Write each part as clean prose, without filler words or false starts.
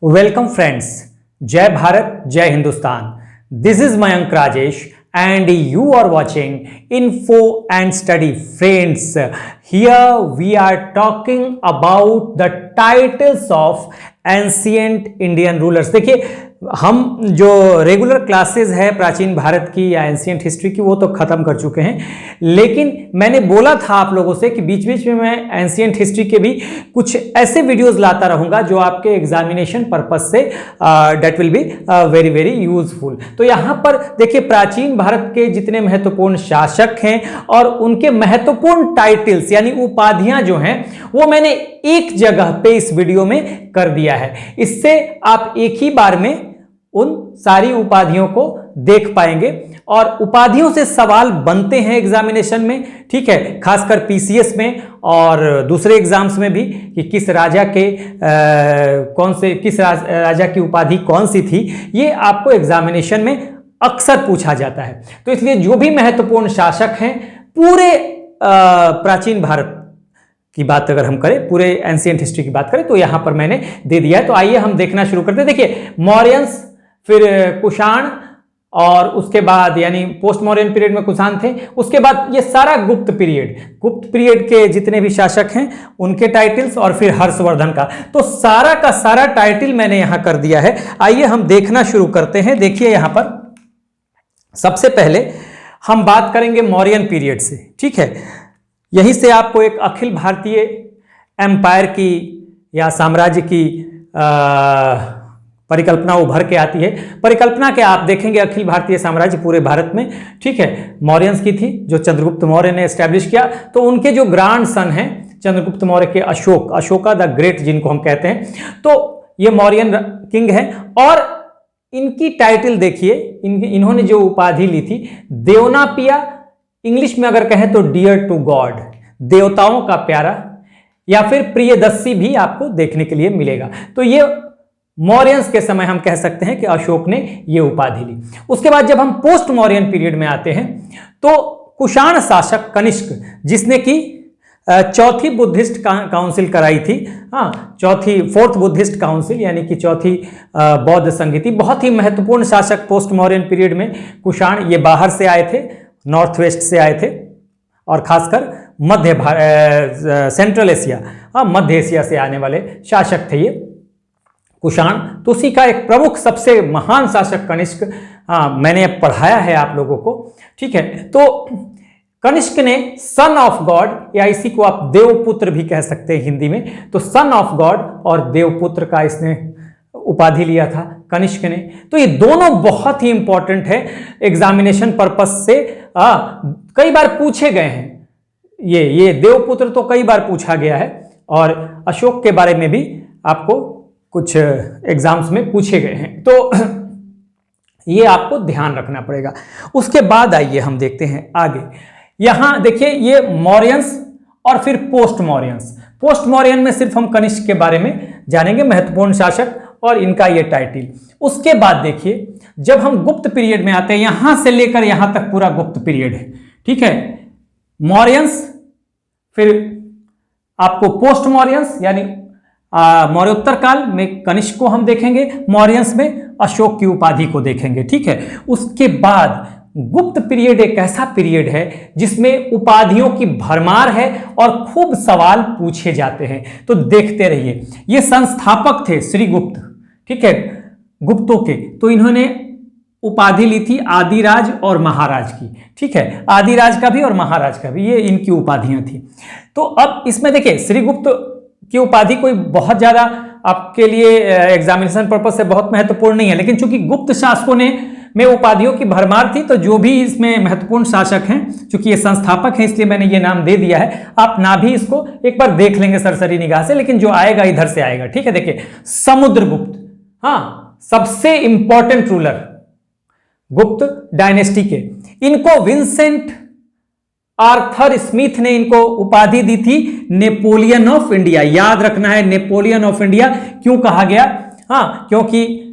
Welcome friends, Jai Bharat, Jai Hindustan. This is Mayank Rajesh and you are watching Info and Study. Friends, here we are talking about the titles of ancient Indian rulers. देखिए, हम जो regular classes है प्राचीन भारत की या ancient history की वो तो खत्म कर चुके हैं, लेकिन मैंने बोला था आप लोगों से कि बीच बीच में मैं एंशिएंट हिस्ट्री के भी कुछ ऐसे वीडियोस लाता रहूंगा जो आपके एग्जामिनेशन पर्पस से that will be very very useful. तो यहां पर देखिए, प्राचीन भारत के जितने महत्वपूर्ण शासक हैं और उनके महत्वपूर्ण टाइटल्स यानी उपाधियां जो हैं वो मैंने एक जगह पे इस वीडियो में कर दिया है। इससे आप एक ही बार में उन सारी उपाधियों को देख पाएंगे और उपाधियों से सवाल बनते हैं एग्जामिनेशन में, ठीक है, खासकर पीसीएस में और दूसरे एग्जाम्स में भी कि किस राजा के किस राजा की उपाधि कौन सी थी, ये आपको एग्जामिनेशन में अक्सर पूछा जाता है। तो इसलिए जो भी महत्वपूर्ण शासक हैं पूरे प्राचीन भारत की बात अगर हम करें, पूरे एंशिएंट हिस्ट्री की बात करें, तो यहां पर मैंने दे दिया है। तो आइए हम देखना शुरू करते हैं। देखिए, मौर्यंस, फिर कुषाण और उसके बाद यानी पोस्ट मौर्यन पीरियड में कुषाण थे, उसके बाद ये सारा गुप्त पीरियड के जितने भी शासक हैं उनके टाइटल्स और फिर हर्षवर्धन का सारा टाइटल मैंने यहां कर दिया है। आइए हम देखना शुरू करते हैं। देखिए, यहां पर सबसे पहले हम बात करेंगे मौर्यन पीरियड से, ठीक है। यहीं से आपको एक अखिल भारतीय एम्पायर की या साम्राज्य की परिकल्पना उभर के आती है। परिकल्पना के आप देखेंगे अखिल भारतीय साम्राज्य पूरे भारत में, ठीक है, मौर्यंस की थी जो चंद्रगुप्त मौर्य ने एस्टैब्लिश किया। तो उनके जो ग्रांड सन हैं चंद्रगुप्त मौर्य के अशोका द ग्रेट जिनको हम कहते हैं, तो ये मौर्यन किंग हैं। और इनकी टाइटल देखिए, इन्होंने जो उपाधि ली थी देवनापिया, इंग्लिश में अगर कहें तो डियर टू गॉड, देवताओं का प्यारा, या फिर प्रियदर्शी भी आपको देखने के लिए मिलेगा। तो ये मौर्यंस के समय हम कह सकते हैं कि अशोक ने ये उपाधि ली। उसके बाद जब हम पोस्ट मौर्यन पीरियड में आते हैं तो कुषाण शासक कनिष्क, जिसने की चौथी बुद्धिस्ट काउंसिल कराई थी, फोर्थ बुद्धिस्ट काउंसिल यानी कि चौथी बौद्ध संधि, बहुत ही महत्वपूर्ण शासक पोस्ट मौर्यन पीरियड में कुषाण। ये बाहर से आए थे, नॉर्थ वेस्ट से आए थे और खासकर सेंट्रल एशिया, मध्य एशिया से आने वाले शासक थे ये कुषाण। तो उसी का एक प्रमुख सबसे महान शासक कनिष्क, मैंने पढ़ाया है आप लोगों को, ठीक है। तो कनिष्क ने सन ऑफ गॉड, या इसी को आप देवपुत्र भी कह सकते हैं हिंदी में, तो सन ऑफ गॉड और देवपुत्र का इसने उपाधि लिया था कनिष्क ने। तो ये दोनों बहुत ही इंपॉर्टेंट है एग्जामिनेशन पर्पस से, कई बार पूछे गए हैं। ये देवपुत्र तो कई बार पूछा गया है और अशोक के बारे में भी आपको कुछ एग्जाम्स में पूछे गए हैं, तो ये आपको ध्यान रखना पड़ेगा। उसके बाद आइए हम देखते हैं आगे। यहां देखिए, ये मौर्यंस और फिर पोस्ट मौर्यंस। पोस्ट मौर्यन में सिर्फ हम कनिष्क के बारे में जानेंगे, महत्वपूर्ण शासक और इनका ये टाइटल। उसके बाद देखिए, जब हम गुप्त पीरियड में आते हैं, यहां से लेकर यहां तक पूरा गुप्त पीरियड है, ठीक है। मौर्यंस, फिर आपको पोस्ट मौर्यंस यानी मौर्योत्तर काल में कनिष्क को हम देखेंगे, मौर्यंस में अशोक की उपाधि को देखेंगे, ठीक है। उसके बाद गुप्त पीरियड एक ऐसा पीरियड है जिसमें उपाधियों की भरमार है और खूब सवाल पूछे जाते हैं। तो देखते रहिए। ये संस्थापक थे श्रीगुप्त, ठीक है, गुप्तों के। तो इन्होंने उपाधि ली थी आदिराज और महाराज की, ठीक है, आदिराज का भी और महाराज का भी, ये इनकी उपाधियां थी। तो अब इसमें देखिए, श्रीगुप्त की उपाधि कोई बहुत ज्यादा आपके लिए एग्जामिनेशन पर्पस से बहुत महत्वपूर्ण नहीं है, लेकिन चूंकि गुप्त शासकों में उपाधियों की भरमार थी, तो जो भी इसमें महत्वपूर्ण शासक हैं, चूंकि ये संस्थापक हैं इसलिए मैंने ये नाम दे दिया है। आप ना भी इसको एक बार देख लेंगे सरसरी निगाह से, लेकिन जो आएगा इधर से आएगा, ठीक है। देखिए, समुद्रगुप्त, सबसे इंपॉर्टेंट रूलर गुप्त डायनेस्टी के, इनको विंसेंट आर्थर स्मिथ ने इनको उपाधि दी थी नेपोलियन ऑफ इंडिया। याद रखना है, नेपोलियन ऑफ इंडिया क्यों कहा गया? क्योंकि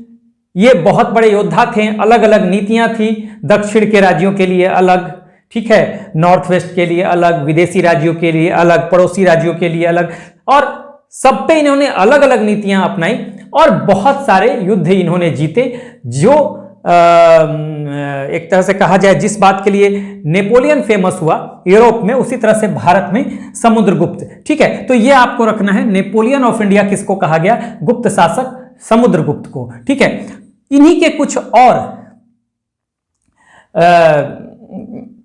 ये बहुत बड़े योद्धा थे, अलग अलग नीतियां थी, दक्षिण के राज्यों के लिए अलग, ठीक है, नॉर्थ वेस्ट के लिए अलग, विदेशी राज्यों के लिए अलग, पड़ोसी राज्यों के लिए अलग, और सब पे इन्होंने अलग अलग नीतियां अपनाई और बहुत सारे युद्ध इन्होंने जीते, जो एक तरह से कहा जाए जिस बात के लिए नेपोलियन फेमस हुआ यूरोप में, उसी तरह से भारत में समुद्रगुप्त। ठीक है, तो ये आपको रखना है, नेपोलियन ऑफ इंडिया किसको कहा गया? गुप्त शासक समुद्रगुप्त को। ठीक है, इन्हीं के कुछ और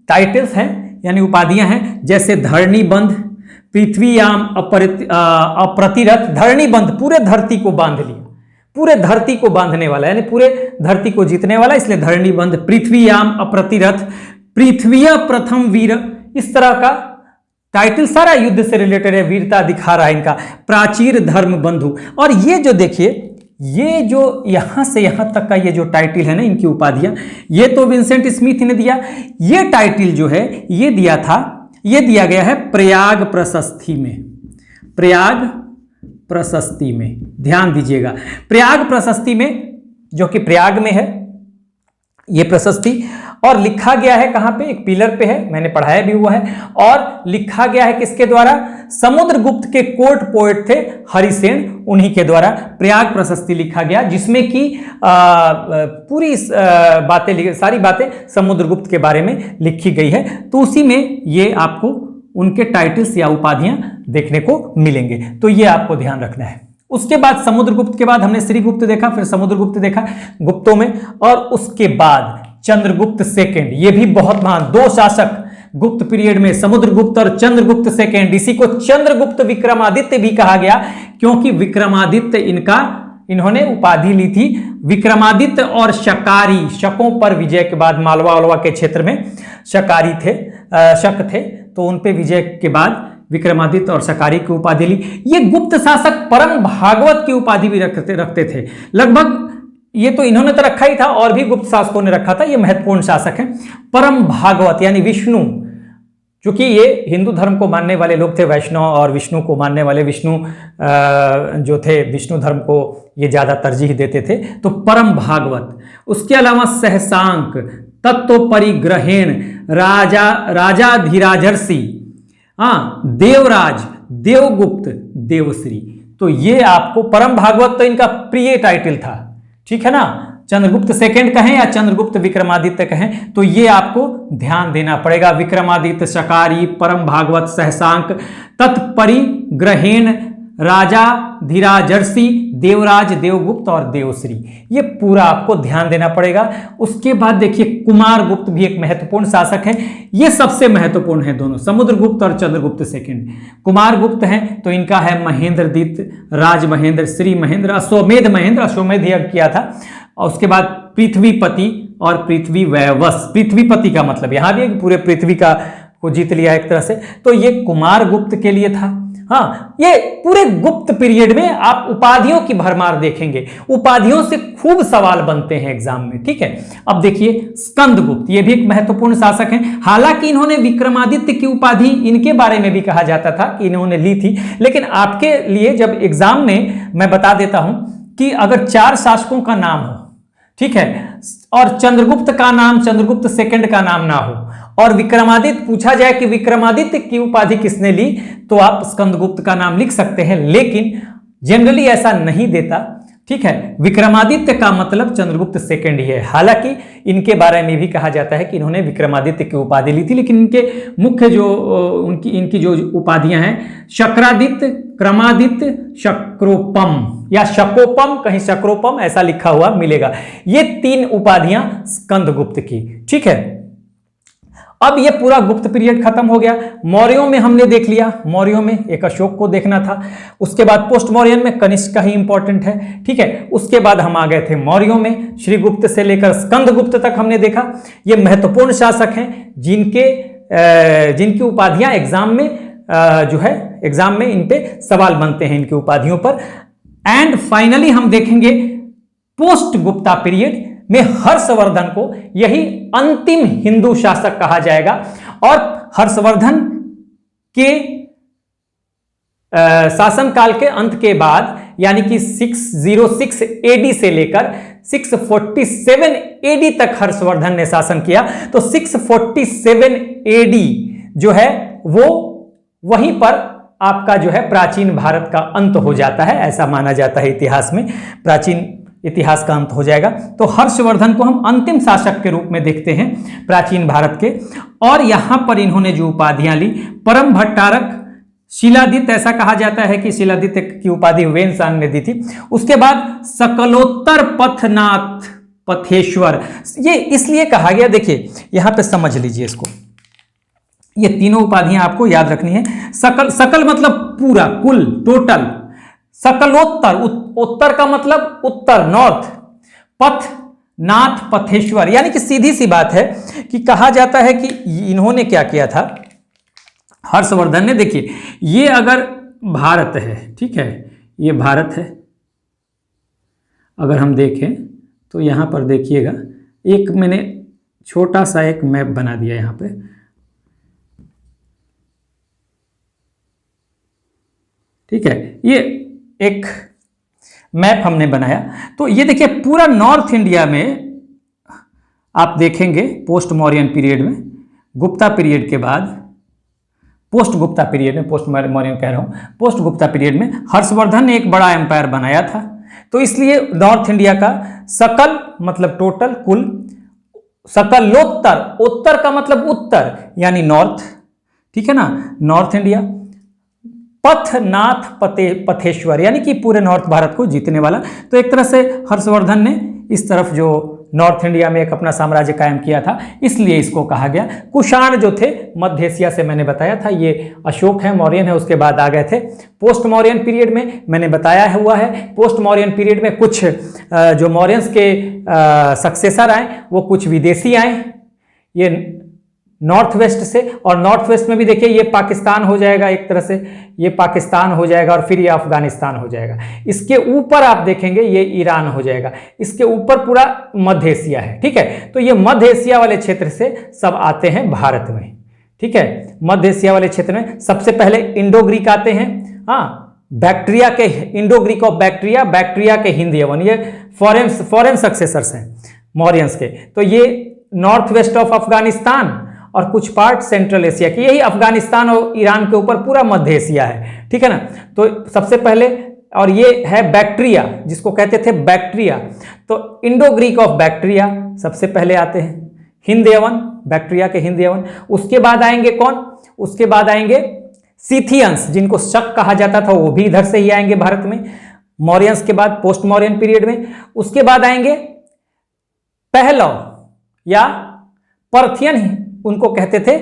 टाइटल्स हैं यानी उपाधियां हैं, जैसे धरणीबंध, पृथ्वीयाम अप्रतिरथ। धरणीबंध, पूरे धरती को बांध लिया, पूरे धरती को बांधने वाला यानी पूरे धरती को जीतने वाला, इसलिए धरणीबंध। पृथ्वीयाम अप्रतिरथ, पृथ्वी प्रथम वीर, इस तरह का टाइटल सारा युद्ध से रिलेटेड है, वीरता दिखा रहा है इनका। प्राचीर धर्म बंधु। और ये जो देखिए, ये जो यहां से यहां तक का ये जो टाइटल है ना, इनकी उपाधियां, ये तो विंसेंट स्मिथ ने दिया। ये टाइटल जो है ये दिया था, ये दिया गया है प्रयाग प्रशस्ति में। प्रयाग प्रशस्ति में ध्यान दीजिएगा, प्रयाग प्रशस्ति में, जो कि प्रयाग में है ये प्रशस्ति, और लिखा गया है कहां पे? एक पिलर पे है, मैंने पढ़ाया भी हुआ है। और लिखा गया है किसके द्वारा? समुद्रगुप्त के कोर्ट पोएट थे हरिसेन, उन्हीं के द्वारा प्रयाग प्रशस्ति लिखा गया, जिसमें कि पूरी बातें, सारी बातें समुद्रगुप्त के बारे में लिखी गई है। तो उसी में ये आपको उनके टाइटल्स या उपाधियां देखने को मिलेंगे, तो ये आपको ध्यान रखना है। उसके बाद समुद्रगुप्त के बाद हमने श्रीगुप्त देखा, फिर समुद्रगुप्त देखा गुप्तों में, और उसके बाद चंद्रगुप्त सेकेंड। ये भी बहुत महान, दो शासक गुप्त पीरियड में, समुद्रगुप्त और चंद्रगुप्त सेकेंड। इसी को चंद्रगुप्त विक्रमादित्य भी कहा गया, क्योंकि विक्रमादित्य इन्होंने उपाधि ली थी। विक्रमादित्य और शकारी, शकों पर विजय के बाद, मालवा वालवा के क्षेत्र में शकारी थे, शक थे, तो उन पे विजय के बाद विक्रमादित्य और शकारी की उपाधि ली। ये गुप्त शासक परम भागवत की उपाधि भी रखते थे। लगभग ये तो इन्होंने तो रखा ही था, और भी गुप्त शासकों ने रखा था। ये महत्वपूर्ण शासक हैं। परम भागवत यानी विष्णु, क्योंकि ये हिंदू धर्म को मानने वाले लोग थे वैष्णव, और विष्णु को मानने वाले विष्णु जो थे, विष्णु धर्म को ये ज़्यादा तरजीह देते थे, तो परम भागवत। उसके अलावा सहसांक, तत्व परिग्रहेण, राजाधिराजर्षि, हाँ, देवराज, देवगुप्त, देवश्री। तो ये आपको परम भागवत तो इनका प्रिय टाइटल था, ठीक है ना। चंद्रगुप्त सेकंड कहें या चंद्रगुप्त विक्रमादित्य कहें, तो ये आपको ध्यान देना पड़ेगा। विक्रमादित्य, शकारी, परम भागवत, सहसांक, तत्परिग्रहेण, राजाधिराजर्षि, देवराज, देवगुप्त और देवश्री, ये पूरा आपको ध्यान देना पड़ेगा। उसके बाद देखिए कुमारगुप्त भी एक महत्वपूर्ण शासक है। ये सबसे महत्वपूर्ण है दोनों, समुद्रगुप्त और चंद्रगुप्त सेकंड। कुमारगुप्त हैं तो इनका है महेंद्रदित्य, राज महेंद्र, श्री महेंद्र, अश्वमेध यज्ञ किया था। और उसके बाद पृथ्वीपति और पृथ्वी वैवस। पृथ्वीपति का मतलब यहां भी पूरे पृथ्वी को जीत लिया एक तरह से, तो ये कुमारगुप्त के लिए था। हाँ, ये पूरे गुप्त पीरियड में आप उपाधियों की भरमार देखेंगे, उपाधियों से खूब सवाल बनते हैं एग्जाम में, ठीक है। अब देखिए स्कंदगुप्त, ये भी एक महत्वपूर्ण शासक हैं। हालांकि इन्होंने विक्रमादित्य की उपाधि, इनके बारे में भी कहा जाता था कि इन्होंने ली थी, लेकिन आपके लिए जब एग्जाम में मैं बता देता हूं कि अगर 4 शासकों का नाम हो, ठीक है, और चंद्रगुप्त का नाम, चंद्रगुप्त सेकंड का नाम ना हो, और विक्रमादित्य पूछा जाए कि विक्रमादित्य की उपाधि किसने ली, तो आप स्कंदगुप्त का नाम लिख सकते हैं, लेकिन जनरली ऐसा नहीं देता, ठीक है। विक्रमादित्य का मतलब चंद्रगुप्त सेकंड ही है। हालांकि इनके बारे में भी कहा जाता है कि इन्होंने विक्रमादित्य की उपाधि ली थी, लेकिन इनके मुख्य जो इनकी जो उपाधियां हैं, शक्रादित्य, क्रमादित्य, शक्रोपम या शकोपम, कहीं शक्रोपम ऐसा लिखा हुआ मिलेगा। ये 3 उपाधियां स्कंदगुप्त की, ठीक है। अब ये पूरा गुप्त पीरियड खत्म हो गया। मौर्यों में हमने देख लिया, मौर्यों में एक अशोक को देखना था। उसके बाद पोस्ट मौर्यन में कनिष्क का ही इंपॉर्टेंट है, ठीक है। उसके बाद हम आ गए थे मौर्यों में, श्रीगुप्त से लेकर स्कंदगुप्त तक हमने देखा। ये महत्वपूर्ण शासक हैं जिनकी उपाधियां एग्जाम में जो है, एग्जाम में इन पे सवाल बनते हैं इनकी उपाधियों पर। एंड फाइनली हम देखेंगे पोस्ट गुप्ता पीरियड में हर्षवर्धन को, यही अंतिम हिंदू शासक कहा जाएगा। और हर्षवर्धन के शासनकाल के अंत के बाद, यानी कि 606 एडी से लेकर 647 एडी तक हर्षवर्धन ने शासन किया। तो 647 एडी जो है वो वहीं पर आपका जो है प्राचीन भारत का अंत हो जाता है, ऐसा माना जाता है इतिहास में, प्राचीन इतिहास का अंत हो जाएगा। तो हर्षवर्धन को हम अंतिम शासक के रूप में देखते हैं प्राचीन भारत के। और यहां पर इन्होंने जो उपाधियां ली, परम भट्टारक, शिलादित्य, ऐसा कहा जाता है कि शिलादित्य की उपाधि वेनसांग ने दी थी। उसके बाद सकलोत्तर पथनाथ पथेश्वर, ये इसलिए कहा गया, देखिए यहां पे समझ लीजिए इसको, ये तीनों उपाधियां आपको याद रखनी है। सकल, सकल मतलब पूरा, कुल, टोटल। सकलोत्तर, उत्तर का मतलब उत्तर, नॉर्थ। पथ नाथ पथेश्वर, यानी कि सीधी सी बात है कि कहा जाता है कि इन्होंने क्या किया था, हर्षवर्धन ने, देखिए ये अगर भारत है, ठीक है, ये भारत है, अगर हम देखें तो यहां पर देखिएगा, एक मैंने छोटा सा एक मैप बना दिया यहां पे, ठीक है, ये एक मैप हमने बनाया। तो ये देखिए पूरा नॉर्थ इंडिया में आप देखेंगे पोस्ट मौर्यन पीरियड में, गुप्ता पीरियड के बाद, पोस्ट गुप्ता पीरियड में, पोस्ट मौर्यन कह रहा हूं, पोस्ट गुप्ता पीरियड में हर्षवर्धन ने एक बड़ा एम्पायर बनाया था। तो इसलिए नॉर्थ इंडिया का सकल मतलब टोटल, कुल, सकलोत्तर, उत्तर का मतलब उत्तर यानी नॉर्थ, ठीक है ना, नॉर्थ इंडिया, पथनाथ पथेश्वर यानी कि पूरे नॉर्थ भारत को जीतने वाला। तो एक तरह से हर्षवर्धन ने इस तरफ जो नॉर्थ इंडिया में एक अपना साम्राज्य कायम किया था, इसलिए इसको कहा गया। कुषाण जो थे मध्य एशिया से, मैंने बताया था, ये अशोक है, मौर्यन है, उसके बाद आ गए थे। पोस्ट मौर्यन पीरियड में मैंने बताया हुआ है, पोस्ट मौर्यन पीरियड में कुछ जो मौर्यंस के सक्सेसर आए वो कुछ विदेशी आए, ये नॉर्थ वेस्ट से, और नॉर्थ वेस्ट में भी देखिए ये पाकिस्तान हो जाएगा, एक तरह से ये पाकिस्तान हो जाएगा, और फिर ये अफगानिस्तान हो जाएगा। इसके ऊपर आप देखेंगे ये ईरान हो जाएगा, इसके ऊपर पूरा मध्य एशिया है, ठीक है। तो ये मध्य एशिया वाले क्षेत्र से सब आते हैं भारत में, ठीक है। मध्य एशिया वाले क्षेत्र में सबसे पहले इंडो ग्रीक आते हैं, हाँ, बैक्टीरिया के, Indo Greek of bacteria, bacteria के हिंद यवन, ये फॉरेन सक्सेसर्स हैं मौर्यंस के। तो ये नॉर्थ वेस्ट ऑफ अफगानिस्तान और कुछ पार्ट सेंट्रल एशिया की, यही अफगानिस्तान और ईरान के ऊपर पूरा मध्य एशिया है, ठीक है ना। तो सबसे पहले, और ये है बैक्टीरिया, जिसको कहते थे बैक्टीरिया, तो इंडो ग्रीक ऑफ बैक्टीरिया सबसे पहले आते हैं, हिंद यवन, बैक्टीरिया के हिंद यवन। उसके बाद आएंगे कौन, उसके बाद आएंगे सीथियंस, जिनको शक कहा जाता था, वो भी इधर से ही आएंगे भारत में, मौर्यंस के बाद पोस्ट मौर्यन पीरियड में। उसके बाद आएंगे पहलव या पर्थियन, ही उनको कहते थे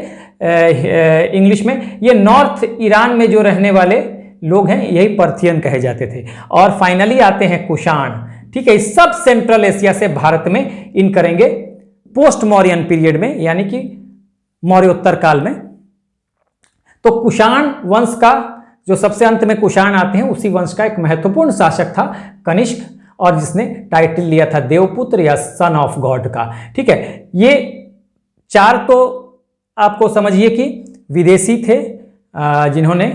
इंग्लिश में। ये नॉर्थ ईरान में जो रहने वाले लोग हैं यही पर्थियन कहे जाते थे। और फाइनली आते हैं कुषाण, ठीक है। सब सेंट्रल एशिया से भारत में इन करेंगे पोस्ट मौर्यन पीरियड में, यानी कि मौर्योत्तर काल में। तो कुषाण वंश का जो सबसे अंत में कुषाण आते हैं, उसी वंश का एक महत्वपूर्ण शासक था कनिष्क, और जिसने टाइटल लिया था देवपुत्र या सन ऑफ गॉड का, ठीक है। ये चार तो आपको समझिए कि विदेशी थे जिन्होंने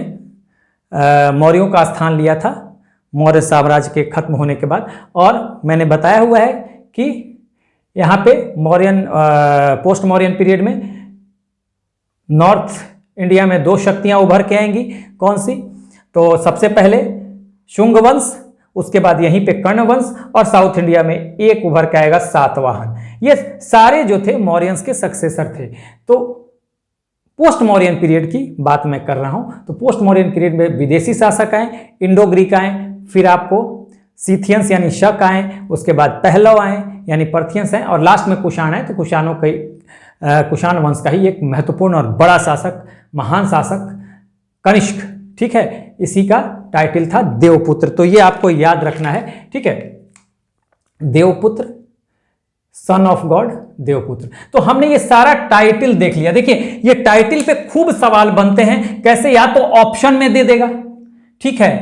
मौर्यों का स्थान लिया था मौर्य साम्राज्य के खत्म होने के बाद। और मैंने बताया हुआ है कि यहाँ पे मौर्यन पोस्ट मौर्यन पीरियड में नॉर्थ इंडिया में दो शक्तियाँ उभर के आएंगी, कौन सी, तो सबसे पहले शुंग वंश, उसके बाद यहीं पे कर्ण वंश, और साउथ इंडिया में एक उभर के आएगा सातवाहन। ये सारे जो थे मौर्यंस के सक्सेसर थे। तो पोस्ट मौर्यन पीरियड की बात मैं कर रहा हूं। तो पोस्ट मौर्यन पीरियड में विदेशी शासक आए, इंडो ग्रीक आए, फिर आपको सीथियंस यानी शक आए, उसके बाद पहलव आए यानी पर्थियंस आए, और लास्ट में कुषाण आए। तो कुषाणों के कुषाण वंश का ही एक महत्वपूर्ण और बड़ा शासक, महान शासक कनिष्क, ठीक है, इसी का टाइटल था देवपुत्र। तो ये आपको याद रखना है, ठीक है, देवपुत्र, सन ऑफ गॉड, देवपुत्र। तो हमने ये सारा टाइटल देख लिया। देखिए ये टाइटल पे खूब सवाल बनते हैं, कैसे, या तो ऑप्शन में दे देगा, ठीक है,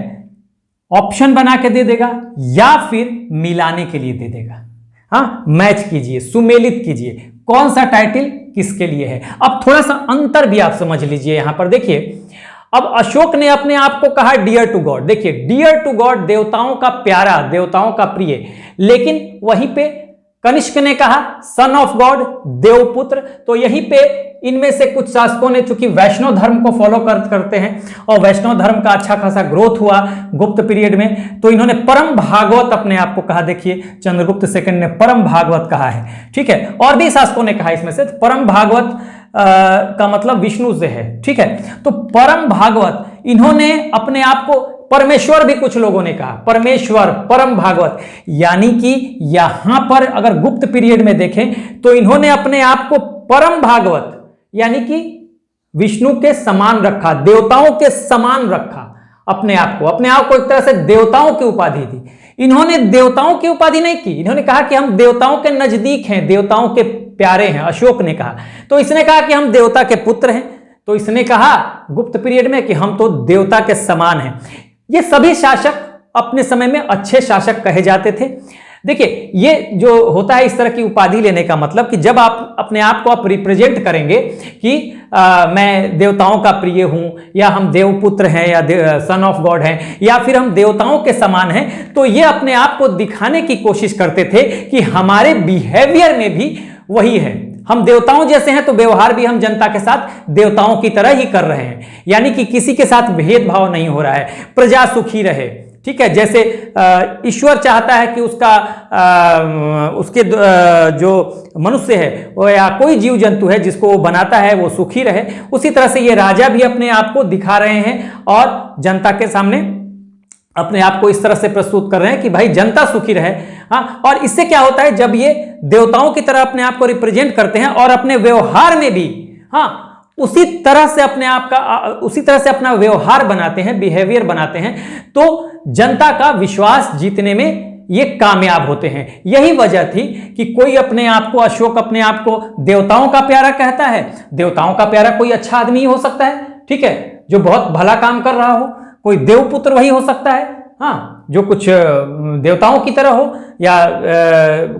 ऑप्शन बना के दे देगा, या फिर मिलाने के लिए दे देगा। हाँ, मैच कीजिए, सुमेलित कीजिए, कौन सा टाइटल किसके लिए है। अब थोड़ा सा अंतर भी आप समझ लीजिए। यहां पर देखिए, अब अशोक ने अपने आप को कहा डियर टू गॉड। देखिए डियर टू गॉड, देवताओं का प्यारा, देवताओं का प्रिय, लेकिन वहीं पे कनिष्क ने कहा सन ऑफ गॉड, देवपुत्र। तो यहीं पे इनमें से कुछ शासकों ने, चूंकि वैष्णव धर्म को फॉलो करते हैं और वैष्णव धर्म का अच्छा खासा ग्रोथ हुआ गुप्त पीरियड में, तो इन्होंने परम भागवत अपने आप को कहा। देखिए चंद्रगुप्त सेकंड ने परम भागवत कहा है, ठीक है। और भी शासकों ने कहा इसमें से। परम भागवत का मतलब विष्णु से है, ठीक है। तो परम भागवत, इन्होंने अपने आप को परमेश्वर भी कुछ लोगों ने कहा, परमेश्वर, परम भागवत। यानी कि यहां पर अगर गुप्त पीरियड में देखें तो इन्होंने अपने आप को परम भागवत यानी कि विष्णु के समान रखा, देवताओं के समान रखा अपने आप को एक तरह से देवताओं की उपाधि दी। इन्होंने देवताओं की उपाधि नहीं की, इन्होंने कहा कि हम देवताओं के नजदीक हैं, देवताओं के प्यारे हैं। अशोक ने कहा, तो इसने कहा कि हम देवता के पुत्र हैं। तो इसने कहा गुप्त पीरियड में कि हम तो देवता के समान हैं। ये सभी शासक अपने समय में अच्छे शासक कहे जाते थे। देखिए ये जो होता है इस तरह की उपाधि लेने का मतलब कि जब आप अपने आप को आप रिप्रेजेंट करेंगे कि मैं देवताओं का प्रिय हूं, या हम देवपुत्र हैं, या सन ऑफ गॉड हैं, या फिर हम देवताओं के समान हैं, तो ये अपने आप को दिखाने की कोशिश करते थे कि हमारे बिहेवियर में भी वही है। हम देवताओं जैसे हैं तो व्यवहार भी हम जनता के साथ देवताओं की तरह ही कर रहे हैं। यानी कि किसी के साथ भेदभाव नहीं हो रहा है, प्रजा सुखी रहे, ठीक है। जैसे ईश्वर चाहता है कि उसके जो मनुष्य है वो या कोई जीव जंतु है जिसको वो बनाता है वो सुखी रहे, उसी तरह से ये राजा भी अपने आप को दिखा रहे हैं और जनता के सामने अपने आप को इस तरह से प्रस्तुत कर रहे हैं कि भाई जनता सुखी रहे। हाँ, और इससे क्या होता है, जब ये देवताओं की तरह अपने आप को रिप्रेजेंट करते हैं और अपने व्यवहार में भी उसी तरह से अपना व्यवहार बनाते हैं, बिहेवियर बनाते हैं, तो जनता का विश्वास जीतने में ये कामयाब होते हैं। यही वजह थी कि कोई अपने आप को, अशोक अपने आप को देवताओं का प्यारा कहता है। देवताओं का प्यारा कोई अच्छा आदमी ही हो सकता है, ठीक है, जो बहुत भला काम कर रहा हो। कोई देवपुत्र वही हो सकता है, हाँ, जो कुछ देवताओं की तरह हो, या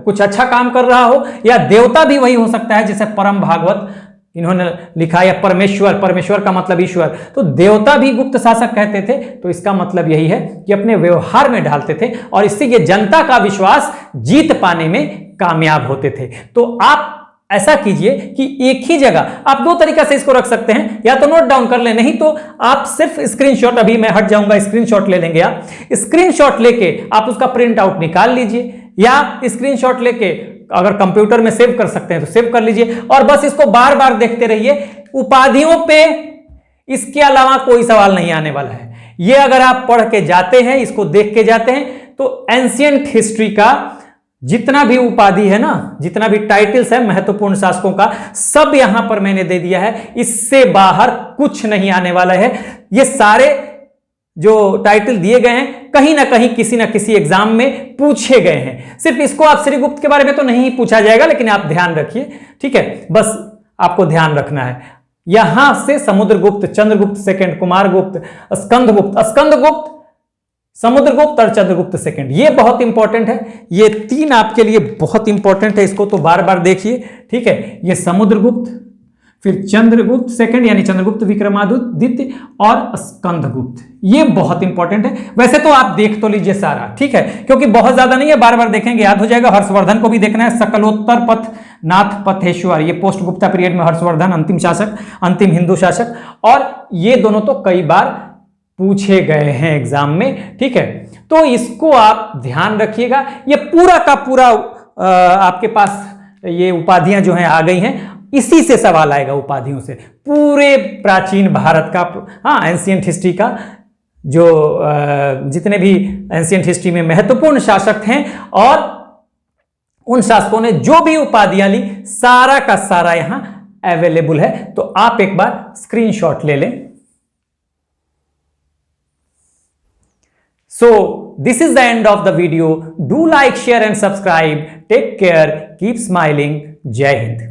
कुछ अच्छा काम कर रहा हो, या देवता भी वही हो सकता है, जैसे परम भागवत इन्होंने लिखा, या परमेश्वर का मतलब ईश्वर। तो देवता भी गुप्त शासक कहते थे। तो इसका मतलब यही है कि अपने व्यवहार में ढालते थे और इससे ये जनता का विश्वास जीत पाने में कामयाब होते थे। तो आप ऐसा कीजिए कि एक ही जगह आप दो तरीका से इसको रख सकते हैं, या तो नोट डाउन कर ले, नहीं तो आप सिर्फ स्क्रीनशॉट, अभी मैं हट जाऊंगा, स्क्रीनशॉट ले लेंगे। आप स्क्रीनशॉट लेके आप उसका प्रिंट आउट निकाल लीजिए, या स्क्रीनशॉट लेके अगर कंप्यूटर में सेव कर सकते हैं तो सेव कर लीजिए, और बस इसको बार बार देखते रहिए। उपाधियों पे इसके अलावा कोई सवाल नहीं आने वाला है। ये अगर आप पढ़ के जाते हैं, इसको देख के जाते हैं, तो एंशिएंट हिस्ट्री का जितना भी उपाधि है ना, जितना भी टाइटल्स है महत्वपूर्ण शासकों का, सब यहां पर मैंने दे दिया है। इससे बाहर कुछ नहीं आने वाला है। ये सारे जो टाइटल दिए गए हैं कहीं ना कहीं किसी ना किसी एग्जाम में पूछे गए हैं। सिर्फ इसको आप श्रीगुप्त के बारे में तो नहीं पूछा जाएगा, लेकिन आप ध्यान रखिए, ठीक है, बस आपको ध्यान रखना है। यहां से समुद्रगुप्त, चंद्रगुप्त सेकंड, कुमारगुप्त, स्कंदगुप्त, समुद्रगुप्त और चंद्रगुप्त सेकंड, ये बहुत इंपॉर्टेंट है। ये तीन आपके लिए बहुत इंपॉर्टेंट है, इसको तो बार बार देखिए, ठीक है। ये समुद्रगुप्त, फिर चंद्रगुप्त सेकंड यानी चंद्रगुप्त विक्रमादित्य, और स्कंदगुप्त, ये बहुत इंपॉर्टेंट है। वैसे तो आप देख तो लीजिए सारा, ठीक है, क्योंकि बहुत ज्यादा नहीं है, बार बार देखेंगे याद हो जाएगा। हर्षवर्धन को भी देखना है, सकलोत्तर पथ नाथ पथेश्वर, ये पोस्ट गुप्ता पीरियड में हर्षवर्धन अंतिम शासक, अंतिम हिंदू शासक, और ये दोनों तो कई बार पूछे गए हैं एग्जाम में, ठीक है। तो इसको आप ध्यान रखिएगा। ये पूरा का पूरा आपके पास ये उपाधियां जो हैं आ गई हैं, इसी से सवाल आएगा, उपाधियों से, पूरे प्राचीन भारत का, एंशिएंट हिस्ट्री का, जो जितने भी एंशिएंट हिस्ट्री में महत्वपूर्ण शासक हैं और उन शासकों ने जो भी उपाधियां ली, सारा का सारा यहां अवेलेबल है। तो आप एक बार स्क्रीनशॉट ले लें। So this is the end of the video. Do like, share and subscribe. Take care. Keep smiling. Jai Hind.